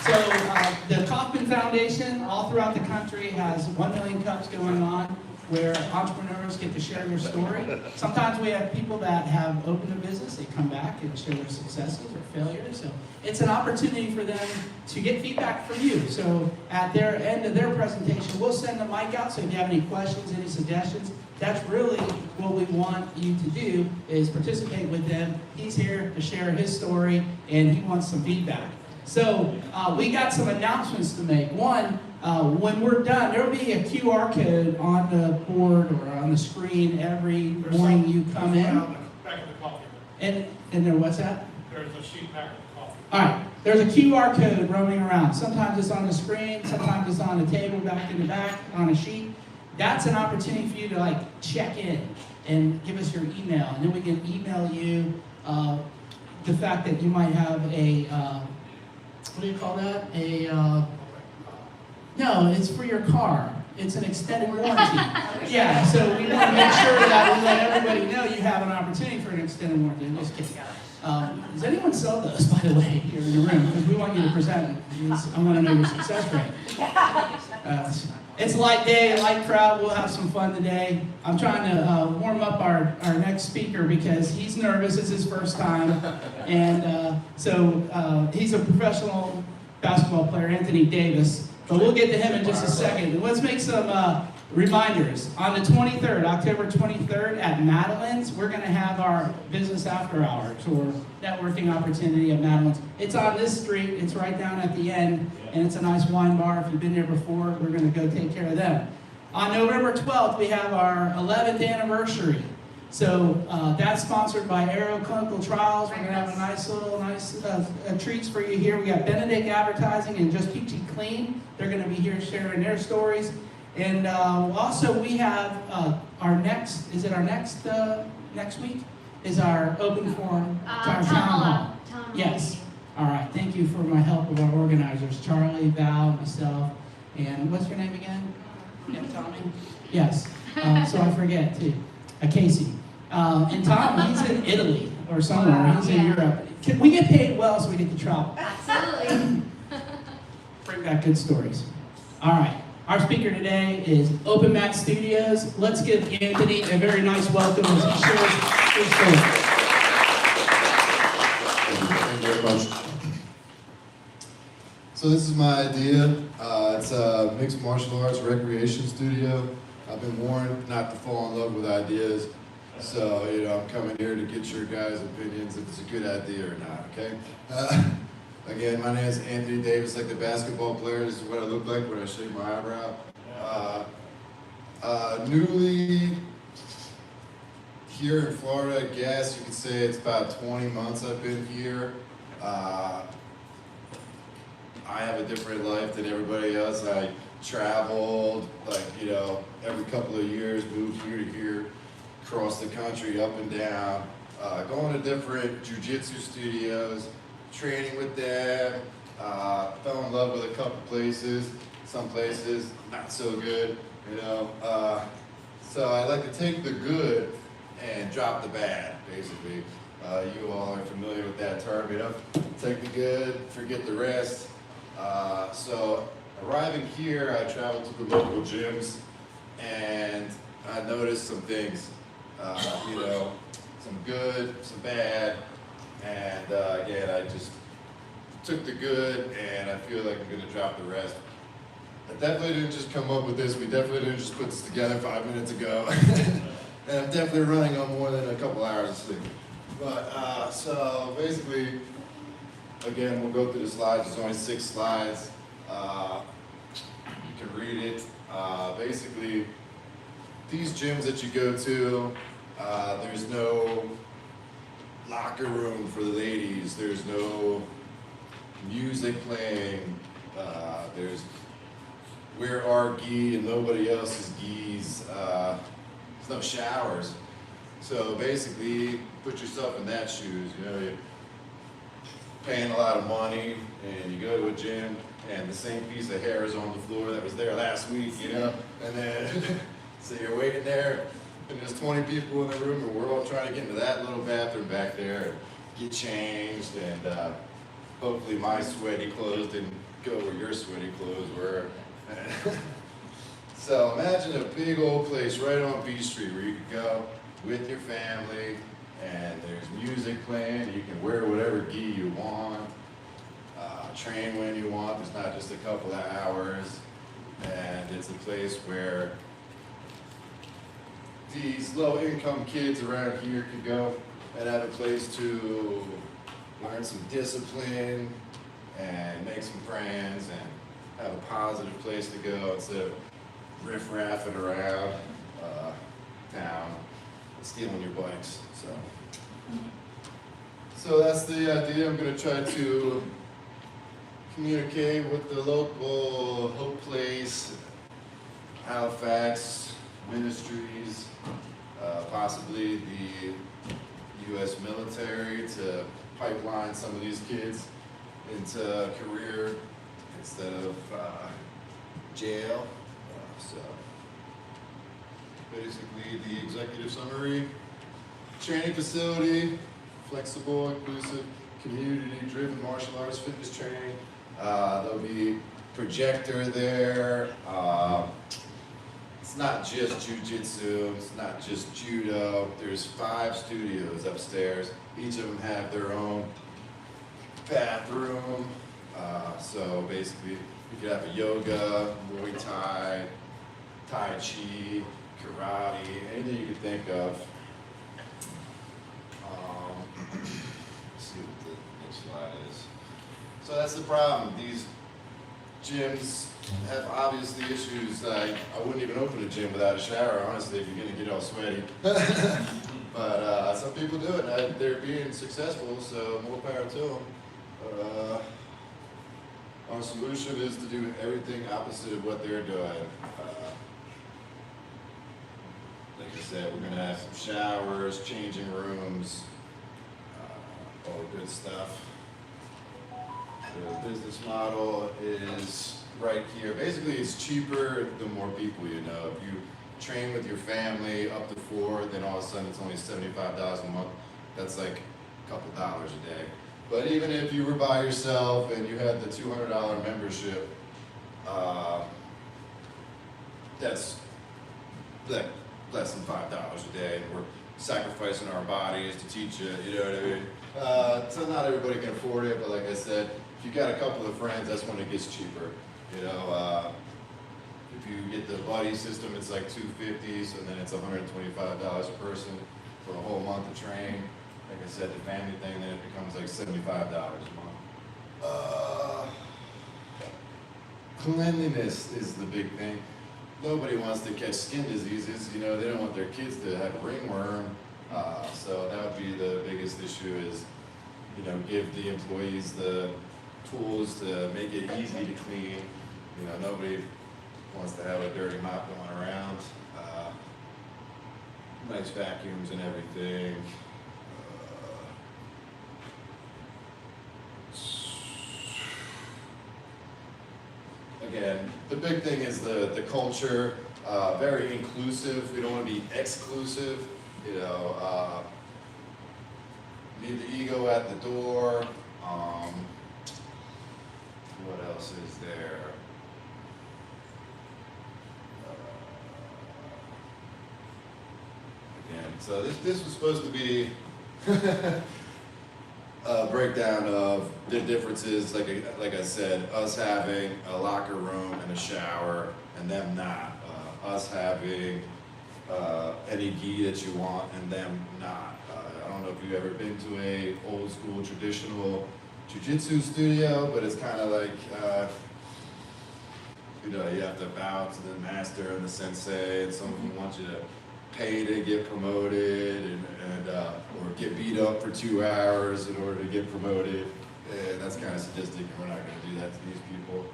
So the Kauffman Foundation all throughout the country has 1 million cups going on where entrepreneurs get to share their story. Sometimes we have people that have opened a business, they come back and share their successes or failures. So it's an opportunity for them to get feedback from you. So at their end of their presentation, we'll send the mic out. So if you have any questions, any suggestions, that's really what we want you to do is participate with them. He's here to share his story and he wants some feedback. So we got some announcements to make. One, when we're done, there will be a QR code on the board or on the screen every morning you come in. Back of the coffee. And there, what's that? There's a sheet back of the coffee. All right, there's a QR code roaming around. Sometimes it's on the screen, sometimes it's on the table back in the back on a sheet. That's an opportunity for you to check in and give us your email. And then we can email you the fact that you might have a, what do you call that? No, it's for your car. It's an extended warranty. Yeah, so we want to make sure that we let everybody know you have an opportunity for an extended warranty. I'm just kidding. Does anyone sell those, by the way, here in the room? Because we want you to present it. I want to know your success rate. It's a light day, light crowd. We'll have some fun today. I'm trying to warm up our next speaker because he's nervous. It's his first time. And so he's a professional basketball player, Anthony Davis. But we'll get to him in just a second. Let's make some reminders. On the 23rd, October 23rd at Madeline's, we're going to have our business after hours or networking opportunity at Madeline's. It's on this street. It's right down at the end, and it's a nice wine bar. If you've been there before, we're going to go take care of them. On November 12th, we have our 11th anniversary. So that's sponsored by Aero Clinical Trials. We're going to have a nice treats for you here. We got Benedict Advertising and Just Peachy Clean. They're going to be here sharing their stories. And also we have our next week? Is our open forum, our town hall. Yes. All right. Thank you for my help with our organizers, Charlie, Val, myself, and what's your name again? Yeah, Tommy? Yes. So I forget too. Casey. And Tom, he's in Italy or somewhere. He's in Europe. We get paid well so we get to travel. Absolutely. Bring back good stories. All right. Our speaker today is Open Mat Studios. Let's give Anthony a very nice welcome as he shares his story. Thank you very much. So this is my idea. It's a mixed martial arts recreation studio. I've been warned not to fall in love with ideas. So, I'm coming here to get your guys' opinions if it's a good idea or not, okay? Again, my name is Anthony Davis, like the basketball player. This is what I look like when I shave my eyebrow. Newly here in Florida, I guess you could say it's about 20 months I've been here. I have a different life than everybody else. I traveled, every couple of years, moved here to here, across the country, up and down, going to different jiu-jitsu studios, training with them, fell in love with a couple places, some places not so good, so I like to take the good and drop the bad, basically. You all are familiar with that term, take the good, forget the rest. So arriving here, I traveled to the local gyms and I noticed some things, some good, some bad, and again, I just took the good and I feel like I'm gonna drop the rest. I definitely didn't just come up with this, we definitely didn't just put this together 5 minutes ago. And I'm definitely running on more than a couple hours of sleep. But, so basically, again, we'll go through the slides, there's only 6 slides. You can read it. Basically, these gyms that you go to, there's no locker room for the ladies, there's no music playing, there's wear our gi and nobody else's gis, there's no showers. So basically, put yourself in that shoes, you're paying a lot of money and you go to a gym and the same piece of hair is on the floor that was there last week, and then, so you're waiting there and there's 20 people in the room and we're all trying to get into that little bathroom back there and get changed, and hopefully my sweaty clothes didn't go where your sweaty clothes were. So imagine a big old place right on Beach Street where you could go with your family, and there's music playing, you can wear whatever gi you want, train when you want, there's not just a couple of hours, and it's a place where these low-income kids around here could go and have a place to learn some discipline and make some friends and have a positive place to go instead of riff-raffing around town, stealing your bikes. So that's the idea. I'm going to try to communicate with the local Hope Place, Halifax Ministries, possibly the U.S. military to pipeline some of these kids into a career instead of jail. So basically the executive summary: training facility, flexible, inclusive, community-driven martial arts fitness training. There'll be projector there. It's not just jujitsu, it's not just judo. There's 5 studios upstairs. Each of them have their own bathroom. So basically, you could have a yoga, Muay Thai, Tai Chi, karate, anything you could think of. Let's see what the next slide is. So that's the problem. These gyms have obviously issues. Like, I wouldn't even open a gym without a shower, honestly, if you're gonna get all sweaty. But some people do it, and they're being successful, so more power to them. Our solution is to do everything opposite of what they're doing. Like I said, we're gonna have some showers, changing rooms, all the good stuff. The business model is right here. Basically, it's cheaper the more people you know. If you train with your family up to 4, then all of a sudden it's only $75 a month. That's like a couple dollars a day. But even if you were by yourself and you had the $200 membership, that's like less than $5 a day, and we're sacrificing our bodies to teach you, you know what I mean? So not everybody can afford it, but like I said, if you got a couple of friends, that's when it gets cheaper. You know, if you get the buddy system, it's like $250, so then it's $125 a person for a whole month of train. Like I said, the family thing, then it becomes like $75 a month. Cleanliness is the big thing. Nobody wants to catch skin diseases. You know, they don't want their kids to have ringworm. So that would be the biggest issue is, you know, give the employees the tools to make it easy to clean. You know, nobody wants to have a dirty mop going around. Nice vacuums and everything. Again, the big thing is the culture, very inclusive. We don't want to be exclusive, you know, leave the ego at the door. What else is there? Again, so this was supposed to be a breakdown of the differences, like I said, us having a locker room and a shower, and them not. Us having any gi that you want, and them not. I don't know if you've ever been to a old school traditional jiu-jitsu studio, but it's kind of like, you know, you have to bow to the master and the sensei, and some of them want you to pay to get promoted and or get beat up for 2 hours in order to get promoted. And that's kind of sadistic, and we're not going to do that to these people.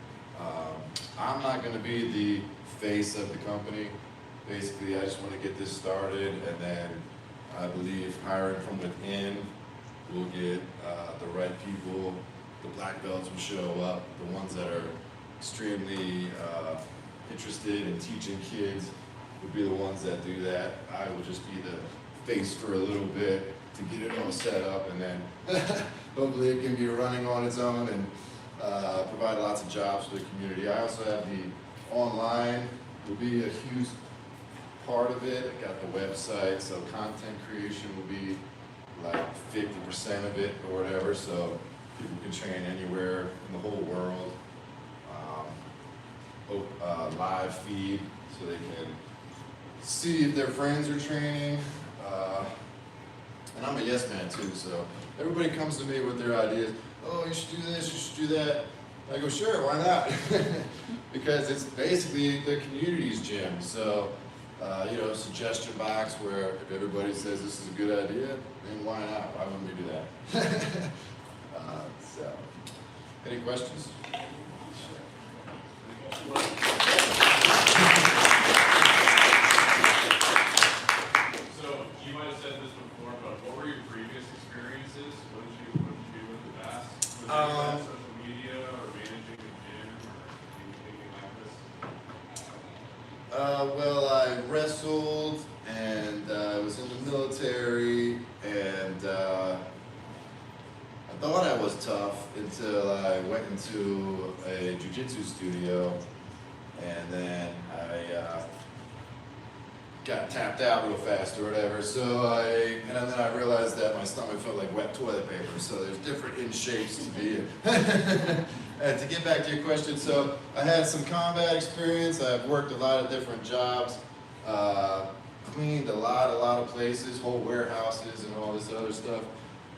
I'm not going to be the face of the company. Basically, I just want to get this started, and then I believe hiring from within will get the right people. The black belts will show up, the ones that are extremely interested in teaching kids would be the ones that do that. I will just be the face for a little bit to get it all set up, and then hopefully it can be running on its own, and provide lots of jobs for the community. I also have the online, will be a huge part of it. I got the website, so content creation will be like 50% of it or whatever, so people can train anywhere in the whole world. Live feed, so they can see if their friends are training. And I'm a yes man too, so everybody comes to me with their ideas. Oh, you should do this, you should do that. I go, sure, why not? Because it's basically the community's gym. So, suggestion box where if everybody says this is a good idea, then why not? Why wouldn't we do that? Any questions? So, you might have said this before, but what were your previous experiences? What did you do in the past? Was it social media or managing the gym or anything like this? Well, I wrestled and I was in the military, and I thought I was tough until I went into a jiu-jitsu studio, and then I got tapped out real fast or whatever. So then I realized that my stomach felt like wet toilet paper. So there's different in shapes to be in. And to get back to your question, so I had some combat experience. I've worked a lot of different jobs, cleaned a lot of places, whole warehouses and all this other stuff.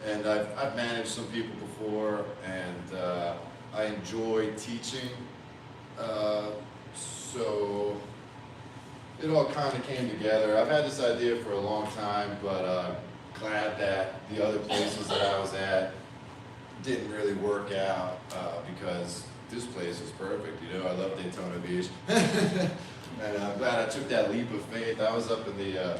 And I've managed some people before, and I enjoy teaching. So it all kind of came together. I've had this idea for a long time, but glad that the other places that I was at didn't really work out because this place is perfect. I love Daytona Beach. And I'm glad I took that leap of faith. I was up in the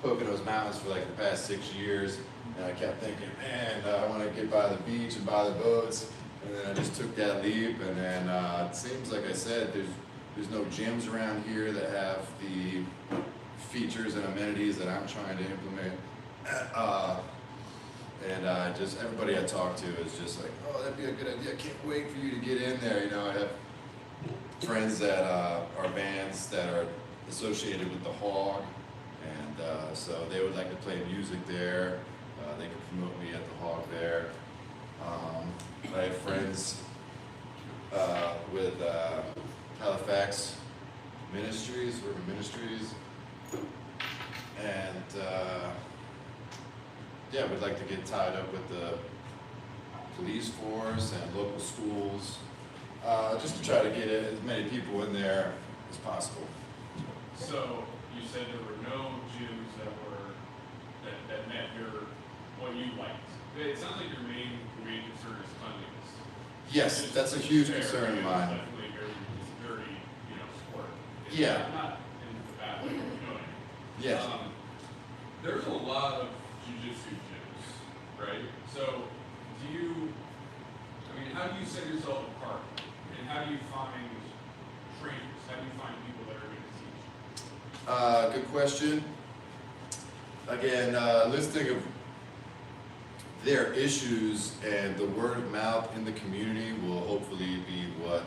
Poconos Mountains for like the past 6 years, and I kept thinking, man, I want to get by the beach and by the boats. And then I just took that leap, and then it seems like I said, there's no gyms around here that have the features and amenities that I'm trying to implement. And just everybody I talk to is just like, oh, that'd be a good idea. I can't wait for you to get in there. I have friends that are bands that are associated with the Hog, and so they would like to play music there. They could promote me at the Hog there. I have friends with Halifax Ministries, Urban Ministries, and we'd like to get tied up with the police force and local schools, just to try to get as many people in there as possible. So, you said there were no gyms that met what you liked. It sounds like your main concern is funding. Yes, that's a huge concern of mine. Definitely very sport. Yeah. Not in the bad way, you know what I mean? Yes. There's a lot of jiu-jitsu gyms, right? So, how do you set yourself apart? And how do you find trainers? How do you find people that are going to teach? Good question. Again, listing of their issues and the word of mouth in the community will hopefully be what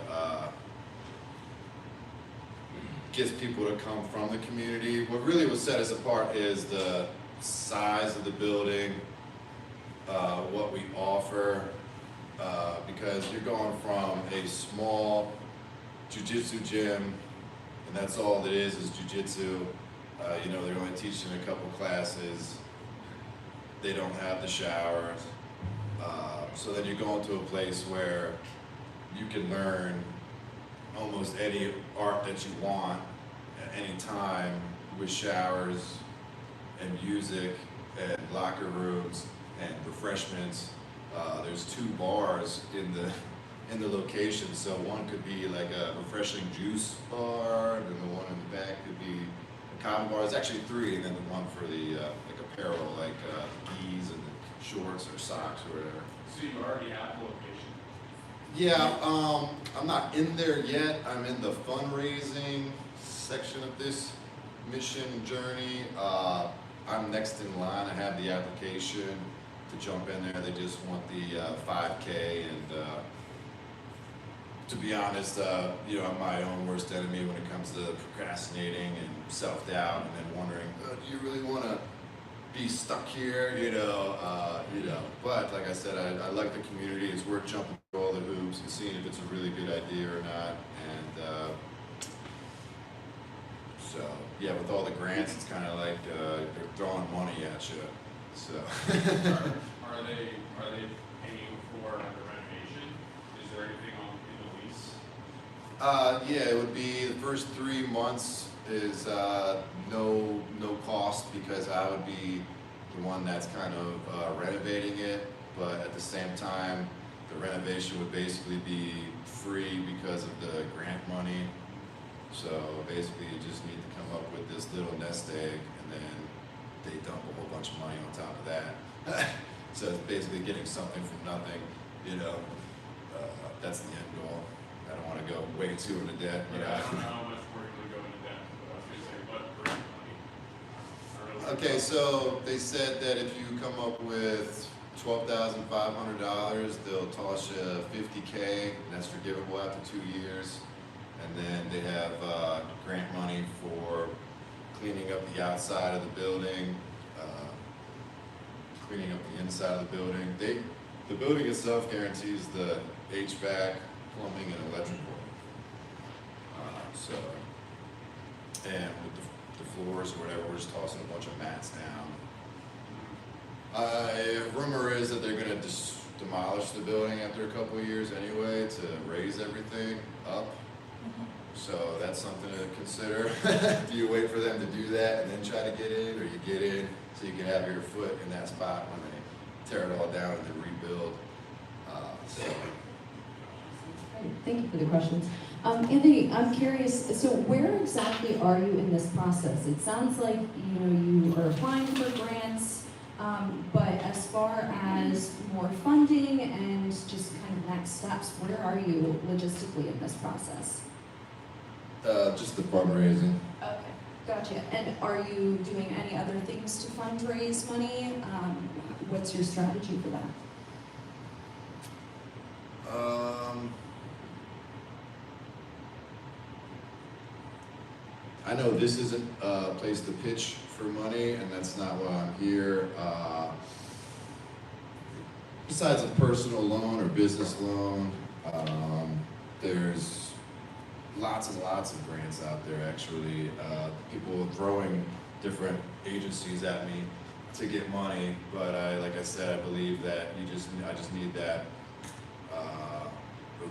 gets people to come from the community. What really will set us apart is the size of the building, what we offer, because you're going from a small jiu-jitsu gym, and that's all it is jiu-jitsu. They're only teaching a couple classes. They don't have the showers. So then you go into a place where you can learn almost any art that you want at any time, with showers and music and locker rooms and refreshments. There's 2 bars in the location, so one could be like a refreshing juice bar, and then the one in the back could be a cotton bar. There's actually 3, and then the one for the like apparel, like geese and the shorts or socks or whatever. So you already have the location? Yeah, I'm not in there yet. I'm in the fundraising section of this mission journey. I'm next in line. I have the application to jump in there. They just want the 5K and to be honest, you know, I'm my own worst enemy when it comes to procrastinating and self-doubt, and then wondering, do you really want to be stuck here? You know. But like I said, I like the community. It's worth jumping through all the hoops and seeing if it's a really good idea or not. And so yeah, with all the grants, it's kind of like they're throwing money at you. So. Are they paying for the renovation? Is there anything in the lease? Yeah, it would be the first 3 months is no cost, because I would be the one that's kind of renovating it, but at the same time, the renovation would basically be free because of the grant money. So basically, you just need to come up with this little nest egg, and then they dump a whole bunch of money on top of that. So it's basically getting something from nothing, you know. That's the end goal. I don't want to go way too into debt, but I don't know how much we're going to go into debt, but I was going to say, what grant money? I don't know. okay, so they said that if you come up with $12,500, they'll toss you $50K, and that's forgivable after 2 years. And then they have grant money for cleaning up the outside of the building, cleaning up the inside of the building. The building itself guarantees the HVAC, plumbing, and electrical. And with the floors or whatever, we're just tossing a bunch of mats down. Rumor is that they're going to demolish the building after a couple of years anyway to raise everything up. So that's something to consider. Do you wait for them to do that and then try to get in, or you get in so you can have your foot in that spot when they tear it all down and then rebuild? Thank you for the questions. Anthony, I'm curious, so where exactly are you in this process? It sounds like you are applying for grants, but as far as more funding and just kind of next steps, where are you logistically in this process? Just the fundraising. Okay, gotcha. And are you doing any other things to fundraise money? What's your strategy for that? I know this isn't a place to pitch for money, and that's not why I'm here. Besides a personal loan or business loan, there's lots and lots of grants out there, actually. People throwing different agencies at me to get money, but like I said, I believe that I just need that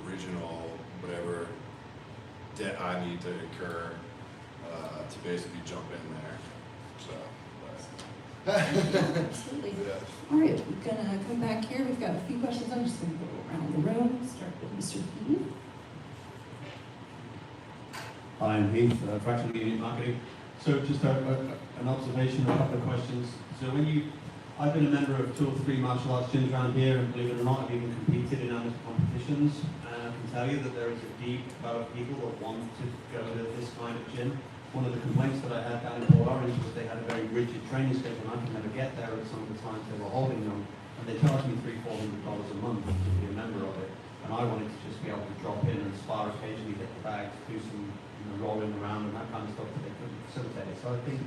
original whatever debt I need to incur to basically jump in there. So. Absolutely. Yeah. All right, we're gonna come back here. We've got a few questions. I'm just gonna go around the room. Start with Mr. Heath. Hi, I'm Heath, Fractional Unit Marketing. So just an observation, a couple of questions. So I've been a member of 2 or 3 martial arts gyms around here, and believe it or not, I've even competed in amateur competitions. And I can tell you that there is a deep crowd of people that want to go to this kind of gym. One of the complaints that I had down in Port Orange was they had a very rigid training schedule, and I could never get there at some of the times they were holding them. And they charged me $300-400 a month to be a member of it. And I wanted to just be able to drop in and spar occasionally, hit the bag, do some rolling around and that kind of stuff that they couldn't facilitate. So I think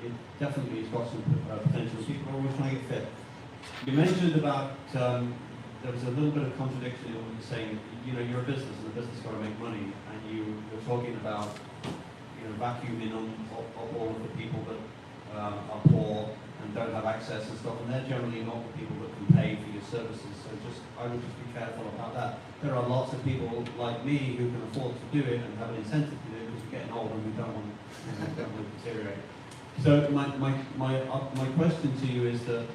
it definitely has got some potential. People are always trying to get fit. You mentioned about there was a little bit of contradiction in what you're saying. You're a business, and the business got to make money, and you were talking about vacuuming up all of the people that are poor and don't have access and stuff, and they're generally not the people that can pay for your services. So I would just be careful about that. There are lots of people like me who can afford to do it and have an incentive to do it because we're getting older and we don't want to deteriorate. So my question to you is that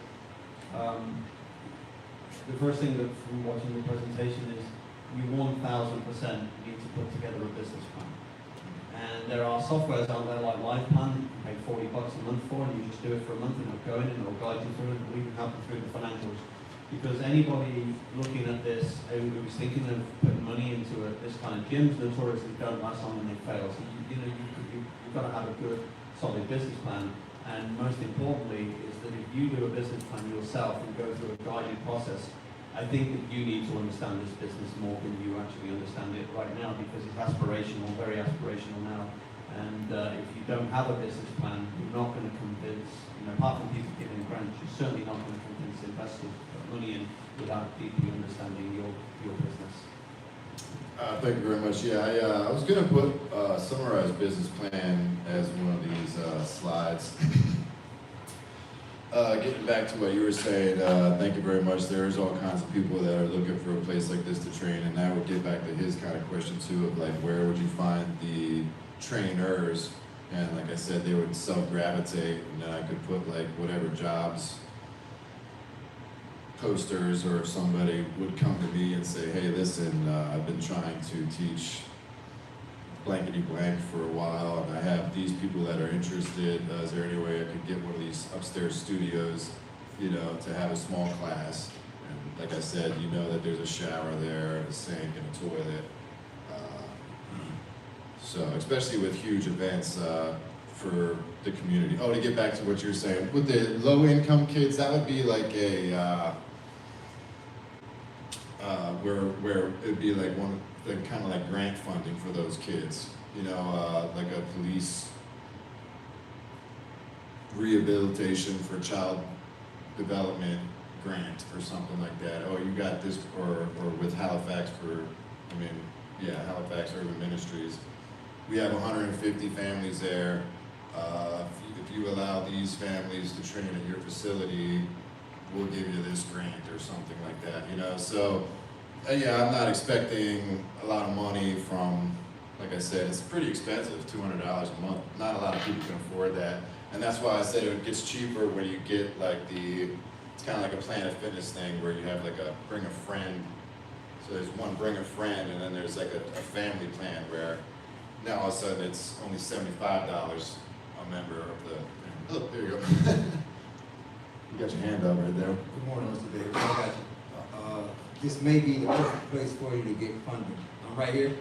the first thing that from watching the presentation is you 1,000% need to put together a business plan. And there are softwares out there like LivePlan that you can pay $40 a month for, and you just do it for a month and it'll go in and it'll guide you through it, and it'll even help you through the financials. Because anybody looking at this who's thinking of putting money into this kind of gyms notoriously don't last long and they fail. So you've got to have a good, solid business plan. And most importantly is that if you do a business plan yourself and go through a guided process, I think that you need to understand this business more than you actually understand it right now, because it's aspirational, very aspirational now. And if you don't have a business plan, you're not going to convince, apart from people giving grants, you're certainly not going to convince investors to put money in without deeply understanding your business. Thank you very much. Yeah, I was going to put summarize business plan as one of these slides. Getting back to what you were saying, thank you very much. There's all kinds of people that are looking for a place like this to train, and that would get back to his kind of question too, of like, where would you find the trainers? And like I said, they would self-gravitate, and then I could put like whatever jobs posters, or if somebody would come to me and say, hey, listen, I've been trying to teach blankety blank for a while, and I have these people that are interested. Is there any way I could get one of these upstairs studios, to have a small class? And like I said, that there's a shower there, a sink, and a toilet. So especially with huge events for the community. Oh, to get back to what you're saying, with the low-income kids, that would be like a where it'd be like one kind of like grant funding for those kids, like a police rehabilitation for child development grant or something like that. Oh, you got this, or with Halifax Halifax Urban Ministries. We have 150 families there. If you allow these families to train at your facility, we'll give you this grant or something like that, So, yeah, I'm not expecting a lot of money from, like I said, it's pretty expensive, $200 a month. Not a lot of people can afford that. And that's why I said it gets cheaper when you get like it's kind of like a Planet Fitness thing where you have like a bring a friend. So there's one bring a friend, and then there's like a family plan where now all of a sudden it's only $75 a member of the, oh, there you go. You got your hand up right there. Good morning, Mr. Davis. I got you. This may be the perfect place for you to get funding. I'm right here.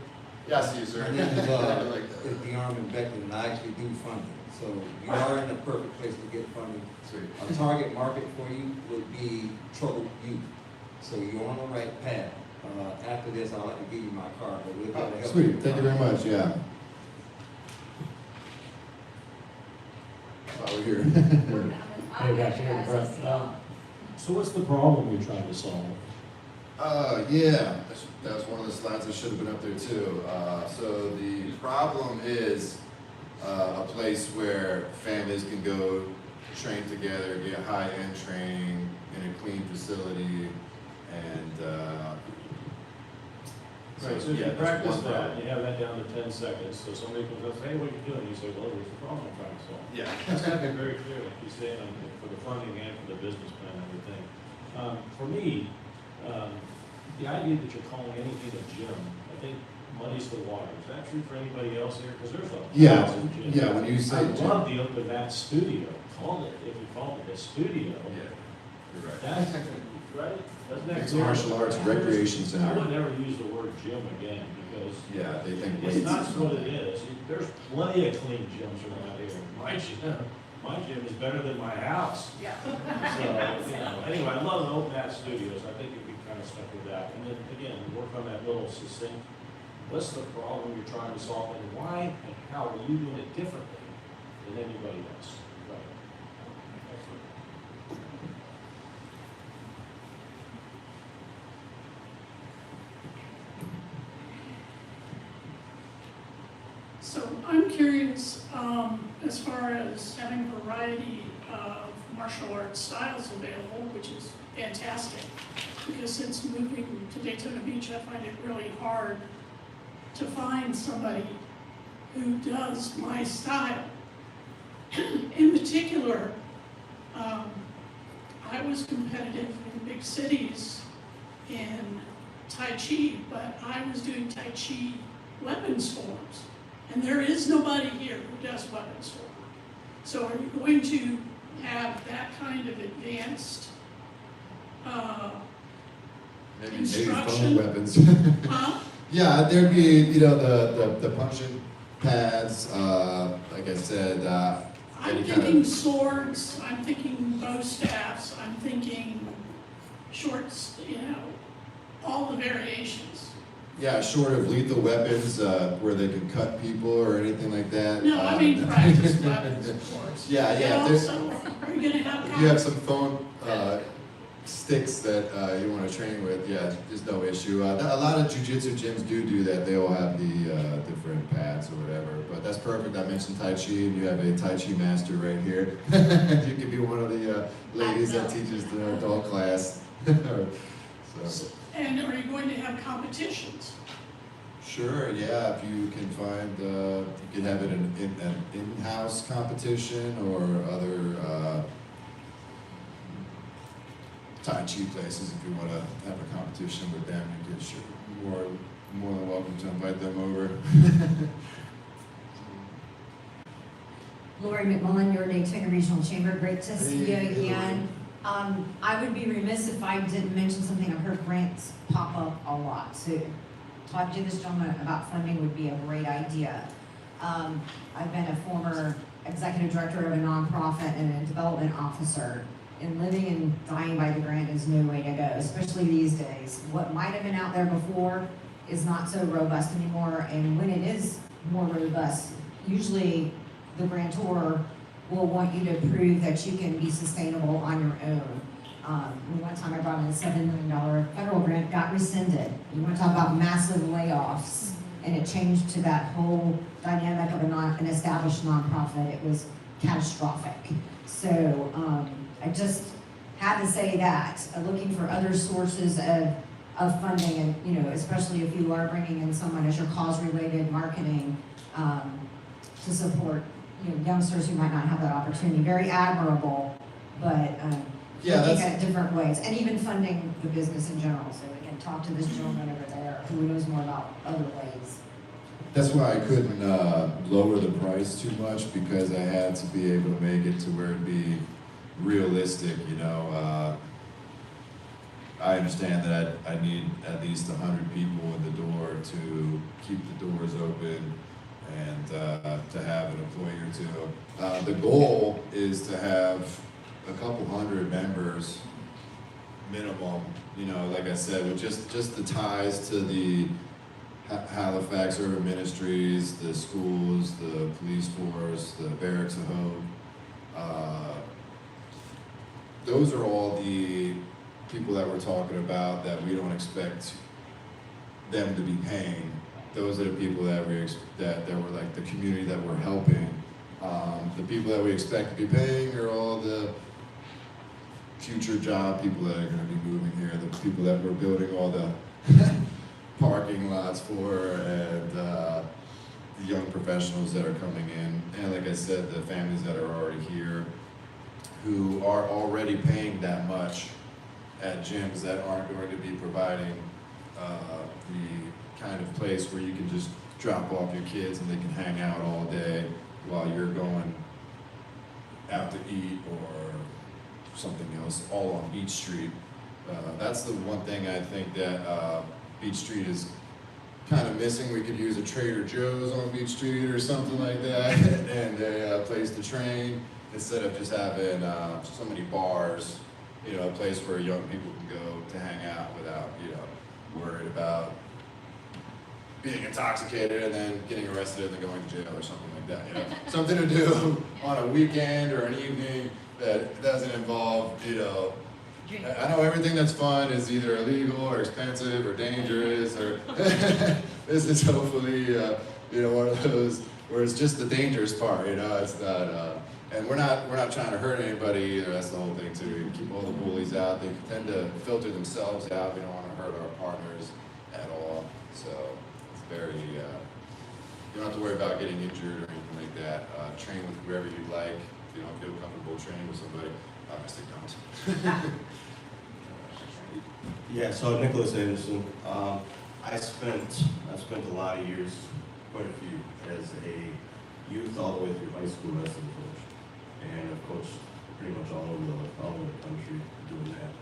Yeah, I see you, sir. My name is DeArmond Beckton, and I actually do funding. So you are in the perfect place to get funding. Sweet. A target market for you would be troubled youth. So you're on the right path. After this, I'd like to give you my card, but we'll be able to help you. Sweet, thank you very much, yeah. That's why we're here. Hey, back here in front. So what's the problem you're trying to solve? Yeah, that was one of the slides that should have been up there too. So the problem is a place where families can go train together, get high-end training in a clean facility, and Right, so if yeah, you that's practice one that, problem. you have that down to 10 seconds, so somebody comes up, hey, what are you doing? You say, well, there's a problem I'm trying to solve. Yeah. That's got to be very clear, like you say, for the funding and for the business plan and everything. For me, the idea that you're calling anything a gym, I think muddies the water. Is that true for anybody else here? Because there's a Yeah, thousand gyms. yeah, when you say I gym. love the Open Mat Studio. If you called it a studio, Yeah, you're right. that's, right? Doesn't that It's clear martial up? arts recreation I center. would never use the word gym again because Yeah, they think it's weights not is what something. it is. There's plenty of clean gyms around here. My gym is better than my house. Yeah. So, anyway, I love the Open Mat Studios. I think if we kind of stuck with that. And then, again, work on that little succinct, what's the problem you're trying to solve and why and how are you doing it differently than anybody else? Right. Excellent. So I'm curious, as far as having a variety of martial arts styles available, which is fantastic, because since moving to Daytona Beach, I find it really hard to find somebody who does my style. In particular, I was competitive in big cities in Tai Chi, but I was doing Tai Chi weapons forms. And there is nobody here who does weapons form. So are you going to have that kind of advanced Maybe instruction? foam weapons. huh? Yeah, there'd be, the punching pads, like I said, I'm any kind thinking of, swords, I'm thinking bow staffs, I'm thinking shorts, all the variations. Yeah, short of lethal weapons, where they can cut people or anything like that. No, I mean practice weapons, of course. Yeah, And yeah. There's, also, are you gonna have? if you have some foam sticks that you want to train with, yeah, there's no issue. A lot of jujitsu gyms do that. They all have the different pads or whatever. But that's perfect. I mentioned Tai Chi, and you have a Tai Chi master right here. You could be one of the ladies that teaches the adult class. So. And are you going to have competitions? Sure, yeah, if you can find, you can have it in an in-house competition or other Tai Chi places. If you want to have a competition with them, you can more than welcome to invite them over. Lori McMullen, your Daytona Regional Chamber, great to see you Hey, again. I would be remiss if I didn't mention something. I've heard grants pop up a lot, so talking to this gentleman about funding would be a great idea. I've been a former executive director of a nonprofit and a development officer, and living and dying by the grant is no way to go, especially these days. What might have been out there before is not so robust anymore, and when it is more robust, usually the grantor will want you to prove that you can be sustainable on your own. One time I brought in a $7 million federal grant, got rescinded. You want to talk about massive layoffs, and it changed to that whole dynamic of an established nonprofit. It was catastrophic. So I just had to say that, looking for other sources of funding, and especially if you are bringing in someone as your cause-related marketing to support youngsters who might not have that opportunity. Very admirable, but Yeah, looking that's- at different ways, and even funding the business in general. So we can talk to this gentleman over there who knows more about other ways. That's why I couldn't lower the price too much, because I had to be able to make it to where it'd be realistic, I understand that I need at least 100 people in the door to keep the doors open and to have an employee or two. The goal is to have a couple hundred members minimum, like I said, with just the ties to the Halifax Urban Ministries, the schools, the police force, the Barracks of Hope. Those are all the people that we're talking about that we don't expect them to be paying. Those are the people that that were like the community that we're helping. The people that we expect to be paying are all the future job people that are going to be moving here, the people that we're building all the parking lots for, and the young professionals that are coming in, and like I said, the families that are already here who are already paying that much at gyms that aren't going to be providing the kind of place where you can just drop off your kids and they can hang out all day while you're going out to eat or something else, all on Beach Street. That's the one thing I think that Beach Street is kind of missing. We could use a Trader Joe's on Beach Street or something like that, and a place to train, instead of just having so many bars, a place where young people can go to hang out without, worried about being intoxicated and then getting arrested and then going to jail or something like that, Something to do on a weekend or an evening that doesn't involve, I know everything that's fun is either illegal or expensive or dangerous, or this is hopefully, one of those where it's just the dangerous part, it's not, and we're not trying to hurt anybody either. That's the whole thing too. We keep all the bullies out. They tend to filter themselves out. We don't want to hurt our partners at all. So it's very, you don't have to worry about getting injured or anything like that. Train with whoever you like. If you don't feel comfortable training with somebody, obviously don't. Yeah, so Nicholas Anderson. I spent a lot of years, quite a few, as a youth all the way through high school wrestling coach. And I've coached pretty much all over the country doing that.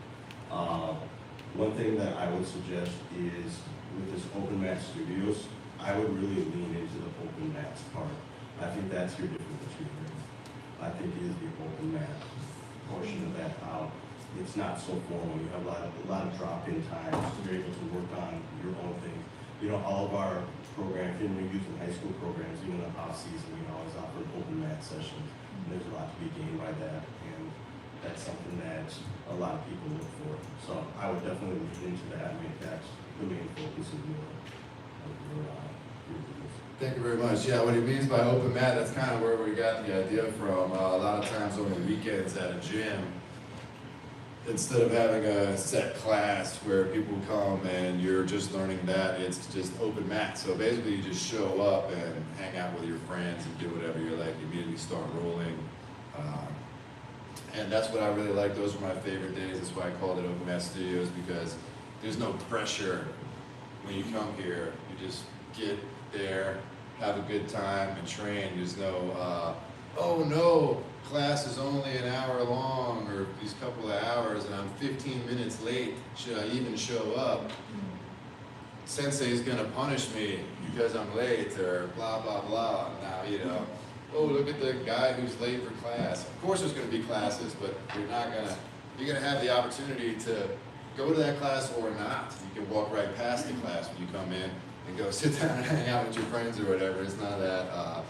One thing that I would suggest is with this open mat studios, I would really lean into the open mats part. I think that's your differentiator. I think it is the open mat portion of that. it's not so formal. You have a lot of drop-in times. You're able to work on your own thing. You know, all of our programs, even when we're using high school programs, even in the off-season, we always offer open mat sessions. And there's a lot to be gained by that, and that's something that a lot of people look for. So I would definitely look into that. I mean, that's the main focus of your business. Thank you very much. Yeah, what he means by open mat, that's kind of where we got the idea from. A lot of times over the weekends at a gym, instead of having a set class where people come and you're just learning that, it's just open mat. So basically you just show up and hang out with your friends and do whatever you like, immediately start rolling. And that's what I really like. Those are my favorite days. That's why I called it Open Mat Studios, because there's no pressure when you come here. You just get there, have a good time, and train. There's no, oh no, class is only an hour long, or these couple of hours, and I'm 15 minutes late. Should I even show up? Sensei is gonna punish me because I'm late, or blah, blah, blah. Now, you know, oh, look at the guy who's late for class. Of course there's gonna be classes, but you're gonna have the opportunity to go to that class or not. You can walk right past the class when you come in and go sit down and hang out with your friends or whatever. It's not that,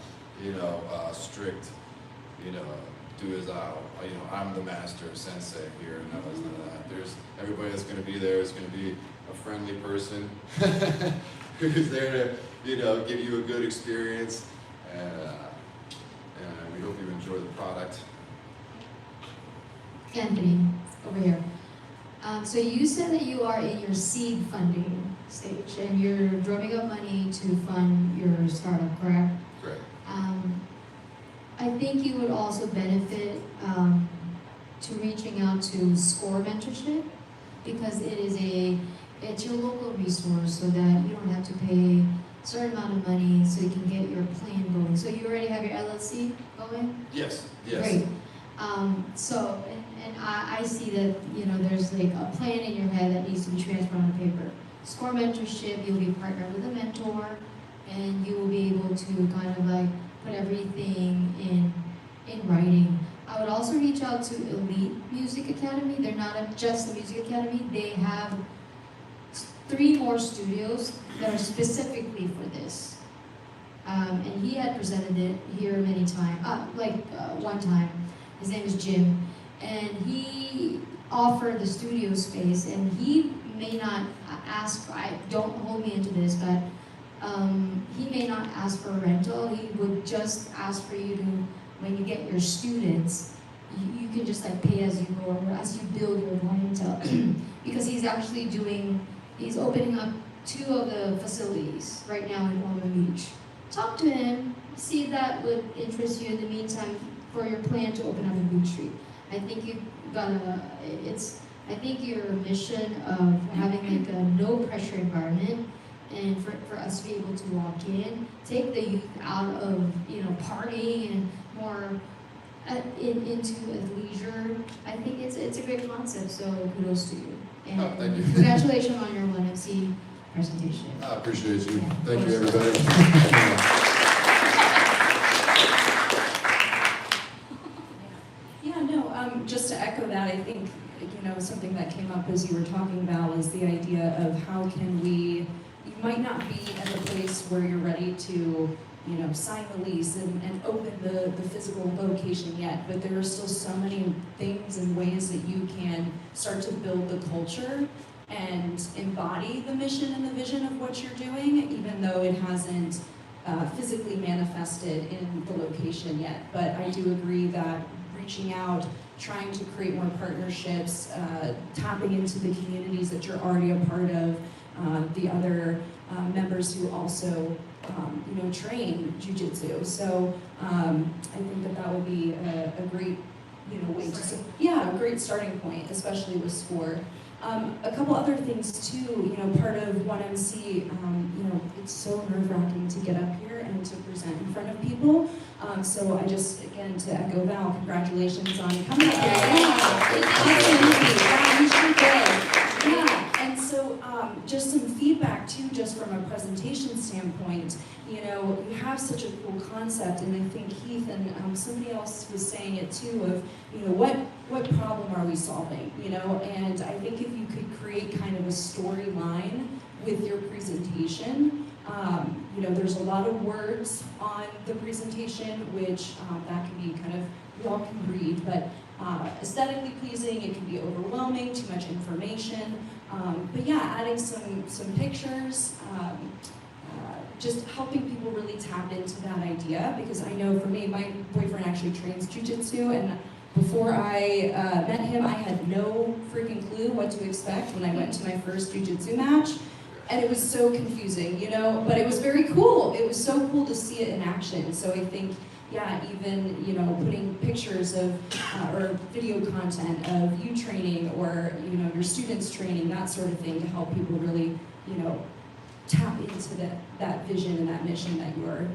strict, do as I'm the master sensei here. No, it's none of that. Everybody that's gonna be there is gonna be a friendly person who's there to, give you a good experience. And we hope you enjoy the product. Anthony, over here. So you said that you are in your seed funding stage and you're drumming up money to fund your startup, correct? Great. I think you would also benefit to reaching out to SCORE Mentorship, because it's your local resource, so that you don't have to pay a certain amount of money so you can get your plan going. So you already have your LLC going? Yes. Great. And I see that, there's like a plan in your head that needs to be transferred on paper. SCORE Mentorship, you'll be partnered with a mentor, and you will be able to kind of like put everything in writing. I would also reach out to Elite Music Academy. They're not just a music academy. They have 3 more studios that are specifically for this. And he had presented it here many times, one time. His name is Jim, and he offered the studio space, and he may not ask, don't hold me into this, but he may not ask for a rental. He would just ask for you to, when you get your students, you can just like pay as you go, or as you build your clientele. Because he's opening up 2 of the facilities right now in Ormond Beach. Talk to him, see if that would interest you in the meantime for your plan to open up in Beach Street. I think I think your mission of having like a no pressure environment, and for us to be able to walk in, take the youth out of partying and more into leisure. I think it's a great concept. So kudos to you. And thank you. Congratulations on your 1MC presentation. I appreciate you. Yeah, Thank you, everybody. Just to echo that, I think, something that came up as you were talking, Val, is the idea of how can you might not be at the place where you're ready to, sign the lease and open the physical location yet, but there are still so many things and ways that you can start to build the culture and embody the mission and the vision of what you're doing, even though it hasn't physically manifested in the location yet. But I do agree that reaching out, trying to create more partnerships, tapping into the communities that you're already a part of, the other members who also, train jiu-jitsu. So I think that would be a great, way to, a great starting point, especially with SCORE. A couple other things too, part of 1MC, it's so nerve-wracking to get up here and to present in front of people. So I just, again, to echo Val, congratulations on coming up here. Yeah, absolutely. Yeah, you sure did. Yeah, and so just some feedback too, just from a presentation standpoint. You know, you have such a cool concept, and I think Heath and somebody else was saying it too, of, you know, what problem are we solving, you know? And I think if you could create kind of a storyline with your presentation, you know, there's a lot of words on the presentation, which that can be kind of, we all can read, but aesthetically pleasing, it can be overwhelming, too much information. But yeah, adding some pictures, just helping people really tap into that idea, because I know for me, my boyfriend actually trains jujitsu, and before I met him, I had no freaking clue what to expect when I went to my first jujitsu match. And it was so confusing, you know, but it was very cool. It was so cool to see it in action. So I think, yeah, even, you know, putting pictures of, or video content of you training, or, you know, your students training, that sort of thing, to help people really, you know, tap into that vision and that mission that you're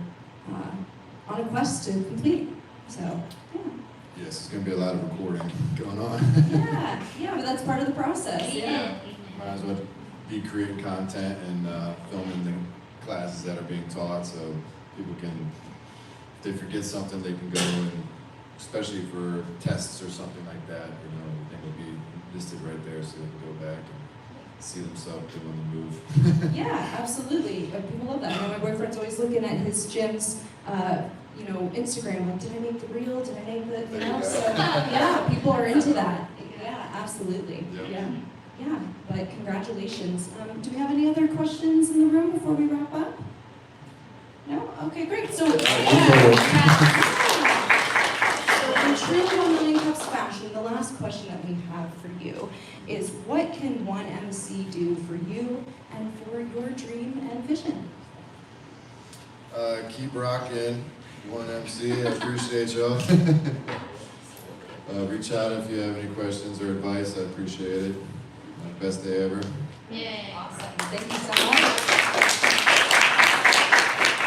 on a quest to complete. So, yeah. Yes, it's gonna be a lot of recording going on. Yeah, but that's part of the process, yeah. Might as well be creating content and filming the classes that are being taught, so people can, if they forget something, they can go and, especially for tests or something like that, you know, everything will be listed right there, so they can go back and see themselves doing the move. Yeah, absolutely. People love that. I know my boyfriend's always looking at his gym's, you know, Instagram, like, did I make the reel? Did I make the, you know? So, yeah, people are into that. Yeah, absolutely. Yeah. Yeah, but congratulations. Do we have any other questions in the room before we wrap up? No? Okay, great. So, So in true 1 Million Cups fashion, the last question that we have for you is, what can one MC do for you and for your dream and vision? Keep rocking, One MC. I appreciate y'all. Reach out if you have any questions or advice. I appreciate it. Best day ever. Yeah. Awesome. Thank you so much.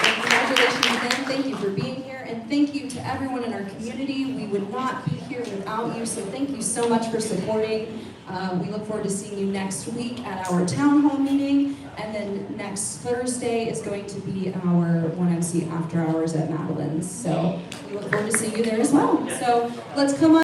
And congratulations again. Thank you for being here. And thank you to everyone in our community. We would not be here without you. So thank you so much for supporting. We look forward to seeing you next week at our town hall meeting. And then next Thursday is going to be our 1MC after hours at Madeline's. So we look forward to seeing you there as well. So let's come on.